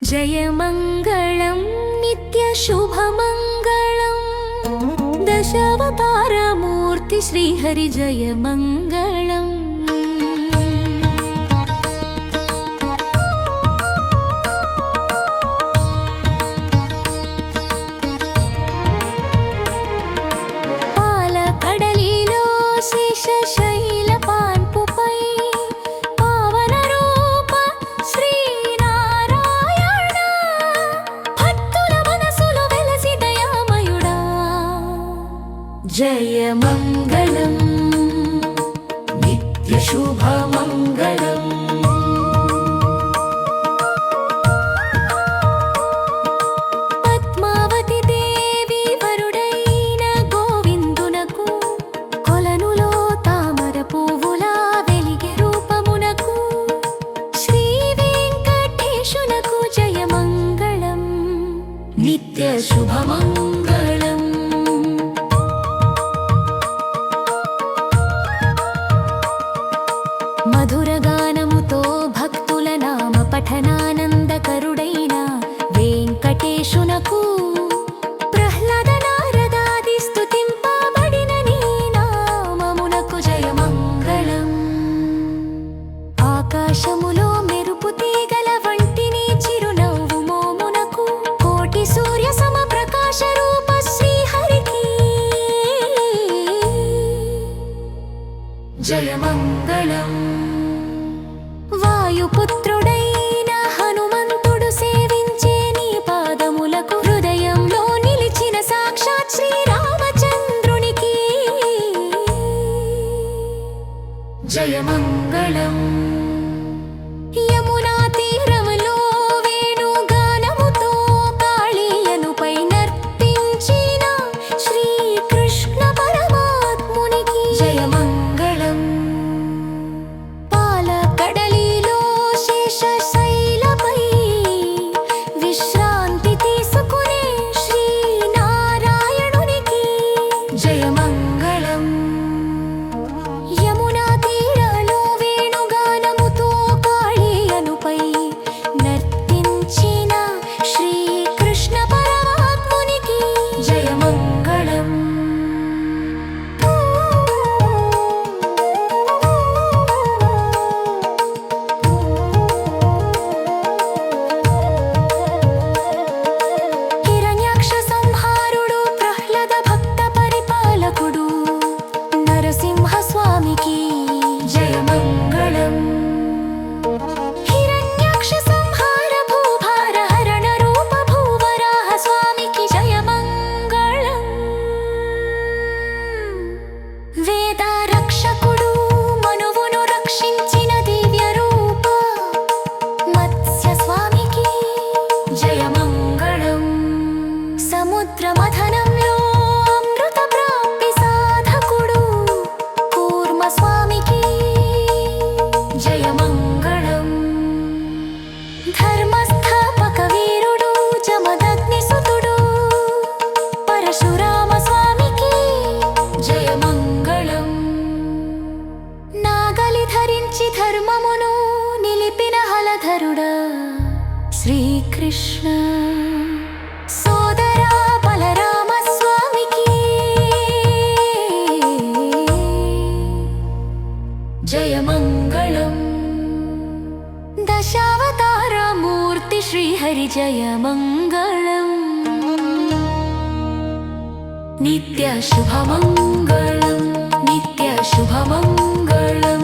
जयमङ्गलं नित्यशुभमङ्गलं दशावतारमूर्ति श्रीहरि जयमङ्गलम्। పాలకడలిలో శేషశైలపాన్పుపై పావన రూప శ్రీనారాయణ భక్తుల మనసులో వెలసి దయామయుడా జయమంగళం నిత్యశుభమంగళం। పద్మావతి దేవి వరుడైన గోవిందునకు కొలనులో తామర పువ్వుల వెలిగే రూపమునకు శ్రీ వెంకటేశునకు జయమంగళం నిత్యశుభమంగళం। మధుర గానముతో భక్తుల నామ పఠనానందకరుడైన వెంకటేశునకు ప్రహ్లాద నారదాది స్తుతింపబడిన నీ నామమునకు జయమంగళం। ఆకాశములో మెరుపు తీగల వంటి నీ చిరునవ్వు మోమునకు కోటి సూర్య సమప్రకాశ రూప శ్రీహరికి జయమంగళం। వాయుపుత్రుడైన హనుమంతుడు సేవించే నీ పాదములకు హృదయంలో నిలిచిన సాక్షాత్ శ్రీరామచంద్రునికి జయమంగళం। యమునా తీరములో వేణుగానముతో కాళీయనుపై నర్తించిన శ్రీకృష్ణ పరమాత్మునికి జయమంగళం। పాలకడలిలో శేషశైలపై విశ్రాంతి తీసుకునే శ్రీనారాయణునికి జయమంగళం। యమునా తీరలో వేణుగానముతో కాళీయనుపై నర్తించిన శ్రీకృష్ణ పరమాత్మునికి జయమంగళం। హిరణ్యాక్ష సంహారుడు ప్రహ్లాద భక్త పరిపాలకుడు నరసింహ స్వామికి జయమంగళం। హిరణ్యాక్ష సంహార భూభార హరణ రూప భూవరాహ స్వామికి జయమంగళం। వేద రక్షకుడు మనువును రక్షించిన దివ్య రూప మత్స్య స్వామికి జయమంగళం। సముద్ర మథనంలో అమృత ప్రాప్తి సాధకుడు కూర్మ స్వామికి జయమంగళం। ధర్మస్థాపక వీరుడు జమదగ్ని సుతుడు పరశురామ స్వామికి జయమంగళం। నాగలి ధరించి ధర్మమును నిలిపిన హలధరుడా శ్రీకృష్ణ సోదరా బలరామ స్వామికి జయమంగళం। దశావతారమూర్తి శ్రీహరి జయమంగళం నిత్యశుభమంగళం నిత్యశుభమంగళం।